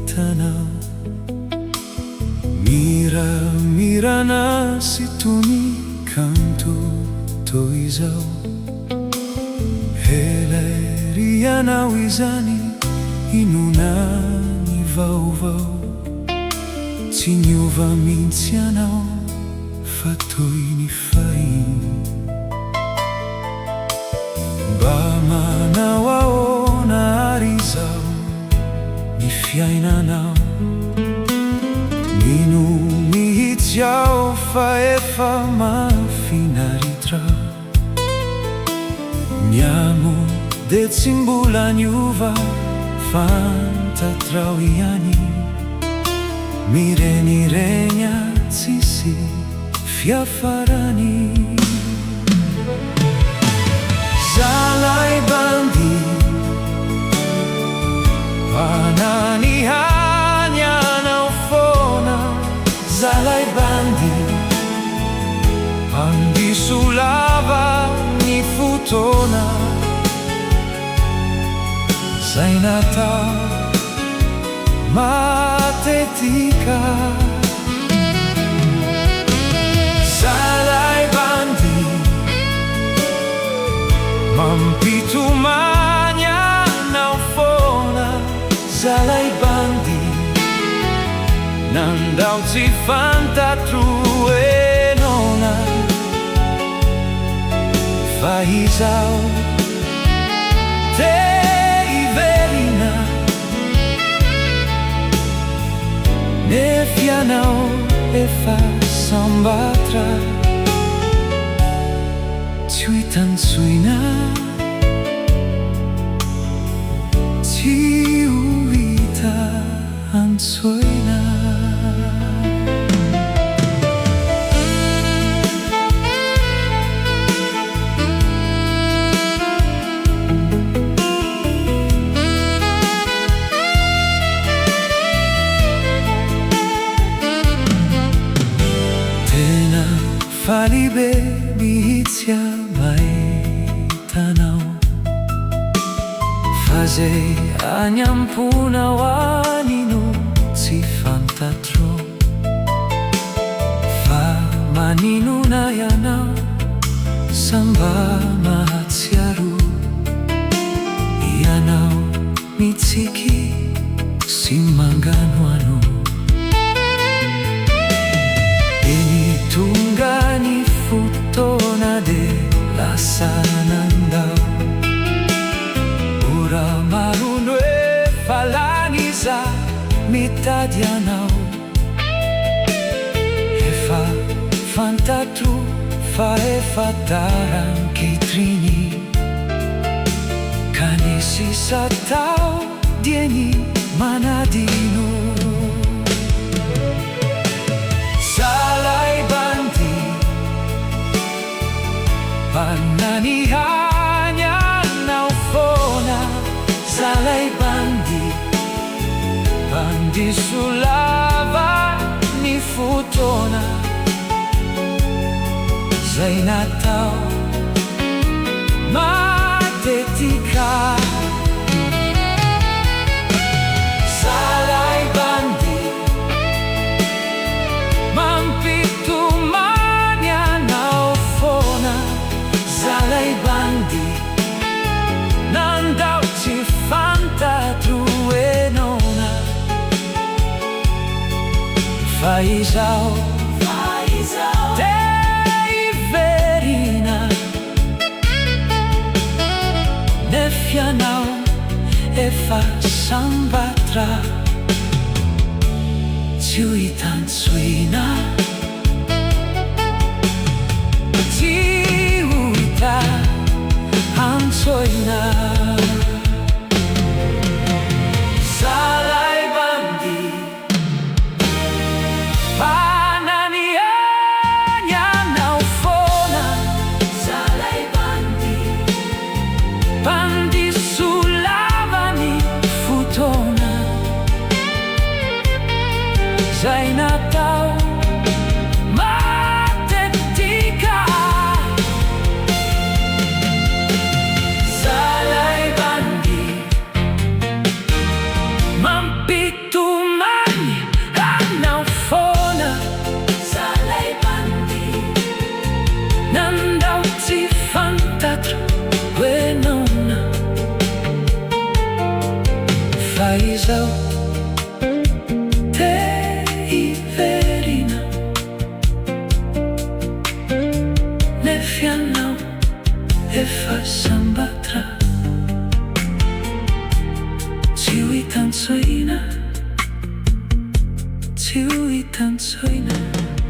tanaw. Mira na situni kanto toizao. Heleria na wizani inunani vaovao. Tsy niova mihitsy ianao fa toy ny fahiny. Mba manao ahoana ary izao ny fiainanao. Mino mihitsy aho fa efa mahafinaritra. Miamo de tsy mbola niova fantatrao ihany. Mirenirenya tsisy fiafarany. Zalahy bandy, fananihany anao foana. Zalahy bandy, andiso lava ny fotoana. Zay natao matetika. Zalahy bandy, mampitomany anao foana. Zalahy bandy, nandao tsy fantatro enona. Fa izao te hiverina. Nefa ianao efa sambatra. Tsy ho hitan-tsoina, tsy ho hitan-tsoina. Faly be mihitsy mahita-nao. Fa zay any am-pona ho anino tsy fantatro. Fa maninona ianao samba mahatsiaro. Ianao mitsiky sy mangano ano. Tonga ny fotoana de lasa nandao. Ora marono efa lany iza mitady anao. Efa fantatro fa efa taran-kehitriny. Ka ny sisa tao dieny manadino. Zalahy bandy, fananihany anao foana. Zalahy bandy, andiso lava ny fotoana. Zay natao matetika. Zalahy bandy, mampitomany anao foana. Zalahy bandy, nandao tsy fantatro enona. Fa izao te hiverina. Nefa ianao efa sambatra. Tsy ho hitan-tsoina, tsy ho hitan-tsoina. Zalahy bandy, fananihany anao foana. Zalahy bandy, andiso lava ny fotoana. Zay natao matetika. Zalahy bandy, izao te hiverina nefa ianao efa sambatra tsy ho hitan-tsoina, tsy ho hitan-tsoina.